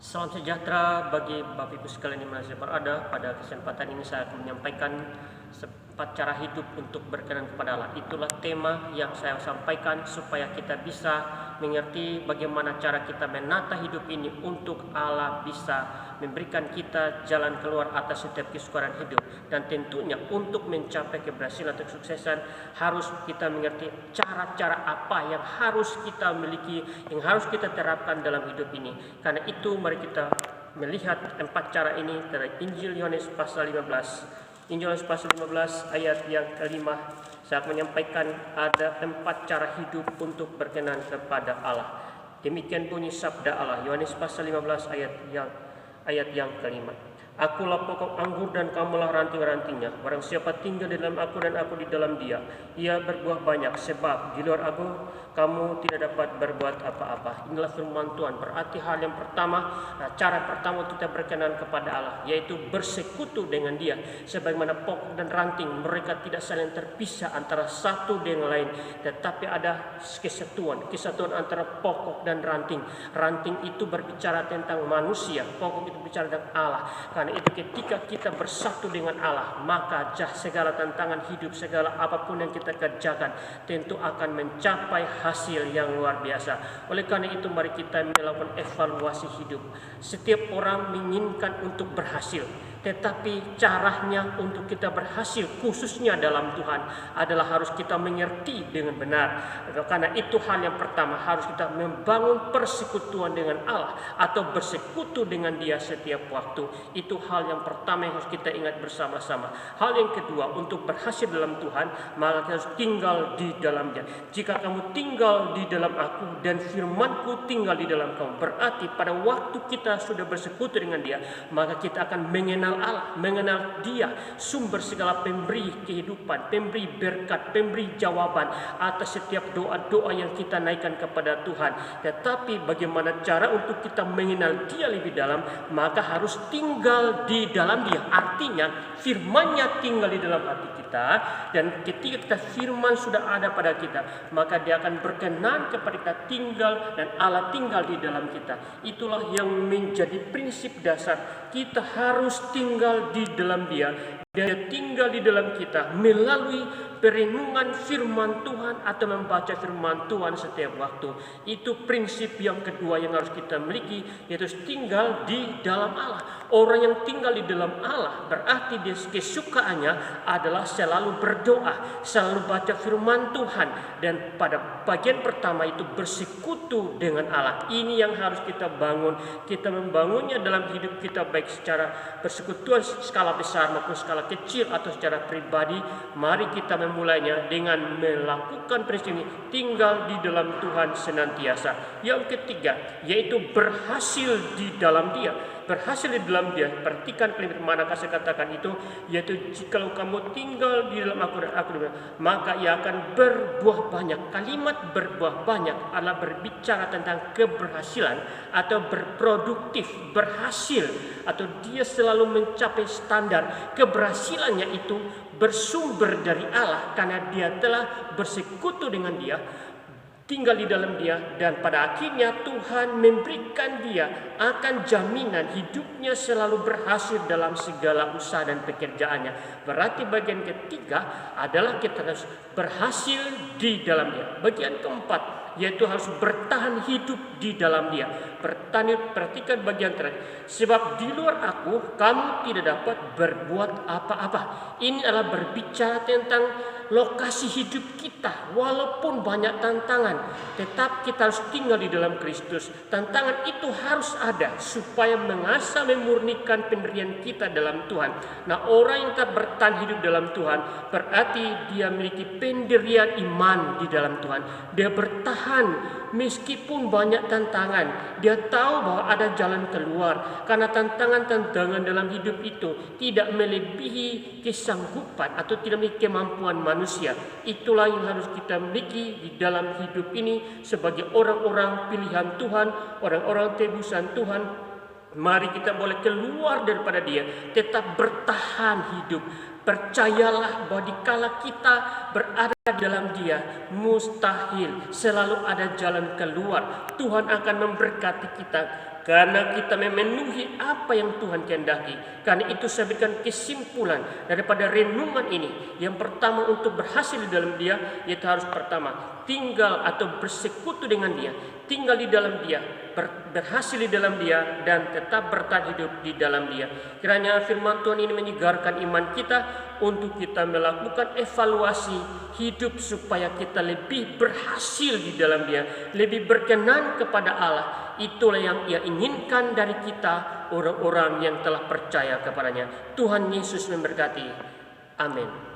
Salam sejahtera bagi Bapak Ibu sekalian di mana saya berada. Pada kesempatan ini saya akan menyampaikan 4 cara hidup untuk berkenan kepada Allah. Itulah tema yang saya sampaikan supaya kita bisa mengerti bagaimana cara kita menata hidup ini untuk Allah bisa memberikan kita jalan keluar atas setiap kesukaran hidup. Dan tentunya untuk mencapai keberhasilan atau kesuksesan harus kita mengerti cara-cara apa yang harus kita miliki, yang harus kita terapkan dalam hidup ini. Karena itu mari kita melihat 4 cara ini dari Injil Yohanes pasal 15. Injil Yohanes pasal 15 ayat yang kelima, saya akan menyampaikan ada 4 cara hidup untuk berkenan kepada Allah. Demikian bunyi sabda Allah, Yohanes pasal 15 ayat yang kelima. Akulah pokok anggur dan kamulah ranting-rantingnya. Barang siapa tinggal di dalam aku dan aku di dalam dia, ia berbuah banyak, sebab di luar aku kamu tidak dapat berbuat apa-apa. Inilah firman Tuhan. Berarti hal yang pertama, cara pertama kita berkenan kepada Allah, yaitu bersekutu dengan dia. Sebagaimana pokok dan ranting, mereka tidak saling terpisah antara satu dengan lain, tetapi ada kesatuan antara pokok dan ranting. Ranting itu berbicara tentang manusia, pokok itu bicara tentang Allah. Karena itu ketika kita bersatu dengan Allah, maka segala tantangan hidup, segala apapun yang kita kerjakan tentu akan mencapai hasil yang luar biasa. Oleh karena itu mari kita melakukan evaluasi hidup. Setiap orang menginginkan untuk berhasil, tetapi caranya untuk kita berhasil khususnya dalam Tuhan adalah harus kita mengerti dengan benar. Karena itu hal yang pertama, harus kita membangun persekutuan dengan Allah atau bersekutu dengan dia setiap waktu. Itu hal yang pertama yang harus kita ingat bersama-sama. Hal yang kedua, untuk berhasil dalam Tuhan, maka kita harus tinggal di dalamnya. Jika kamu tinggal di dalam aku dan firmanku tinggal di dalam kamu, berarti pada waktu kita sudah bersekutu dengan dia, maka kita akan mengenal Allah, mengenal dia, sumber segala pemberi kehidupan, pemberi berkat, pemberi jawaban atas setiap doa-doa yang kita naikkan kepada Tuhan. Tetapi bagaimana cara untuk kita mengenal dia lebih dalam? Maka harus tinggal di dalam dia. Artinya firman-Nya tinggal di dalam hati kita, dan ketika kita firman sudah ada pada kita, maka dia akan berkenan kepada kita tinggal dan Allah tinggal di dalam kita. Itulah yang menjadi prinsip dasar. Kita harus tinggal di dalam dia, dan dia tinggal di dalam kita melalui perenungan firman Tuhan atau membaca firman Tuhan setiap waktu. Itu prinsip yang kedua yang harus kita miliki, yaitu tinggal di dalam Allah. Orang yang tinggal di dalam Allah berarti dia kesukaannya adalah selalu berdoa, selalu baca firman Tuhan, dan pada bagian pertama itu bersekutu dengan Allah. Ini yang harus kita bangun. Kita membangunnya dalam hidup kita, baik secara persekutuan skala besar maupun skala kecil atau secara pribadi. Mari kita memulainya dengan melakukan prinsip ini, tinggal di dalam Tuhan senantiasa. Yang ketiga, yaitu berhasil di dalam dia. Berhasil di dalam dia, perhatikan kalimat manakah saya katakan itu, yaitu jikalau kamu tinggal di dalam aku dan aku di dalam, maka ia akan berbuah banyak. Kalimat berbuah banyak adalah berbicara tentang keberhasilan atau berproduktif, berhasil, atau dia selalu mencapai standar. Keberhasilannya itu bersumber dari Allah karena dia telah bersekutu dengan dia, tinggal di dalam dia, dan pada akhirnya Tuhan memberikan dia akan jaminan hidupnya selalu berhasil dalam segala usaha dan pekerjaannya. Berarti bagian ketiga adalah kita harus berhasil di dalam dia. Bagian keempat, yaitu harus bertahan hidup di dalam dia. Perhatikan bagian terakhir, sebab di luar aku kamu tidak dapat berbuat apa-apa. Ini adalah berbicara tentang lokasi hidup kita. Walaupun banyak tantangan, tetap kita harus tinggal di dalam Kristus. Tantangan itu harus ada supaya mengasah, memurnikan pendirian kita dalam Tuhan. Nah, orang yang tetap bertahan hidup dalam Tuhan berarti dia memiliki pendirian iman di dalam Tuhan. Dia bertahan meskipun banyak tantangan. Dia tahu bahwa ada jalan keluar, karena tantangan-tantangan dalam hidup itu tidak melebihi kesanggupan atau tidak memiliki kemampuan manusia. Itulah yang harus kita miliki di dalam hidup ini sebagai orang-orang pilihan Tuhan, orang-orang tebusan Tuhan. Mari kita boleh keluar daripada dia, tetap bertahan hidup. Percayalah bahwa dikala kita berada di dalam Dia, mustahil selalu ada jalan keluar. Tuhan akan memberkati kita karena kita memenuhi apa yang Tuhan kehendaki. Karena itu saya berikan kesimpulan daripada renungan ini. Yang pertama, untuk berhasil di dalam Dia, yaitu harus pertama tinggal atau bersekutu dengan Dia, tinggal di dalam Dia, berhasil di dalam Dia, dan tetap bertahan hidup di dalam Dia. Kiranya firman Tuhan ini menyegarkan iman kita untuk kita melakukan evaluasi hidup supaya kita lebih berhasil di dalam Dia, lebih berkenan kepada Allah. Itulah yang Ia inginkan dari kita, orang-orang yang telah percaya kepadanya. Tuhan Yesus memberkati. Amin.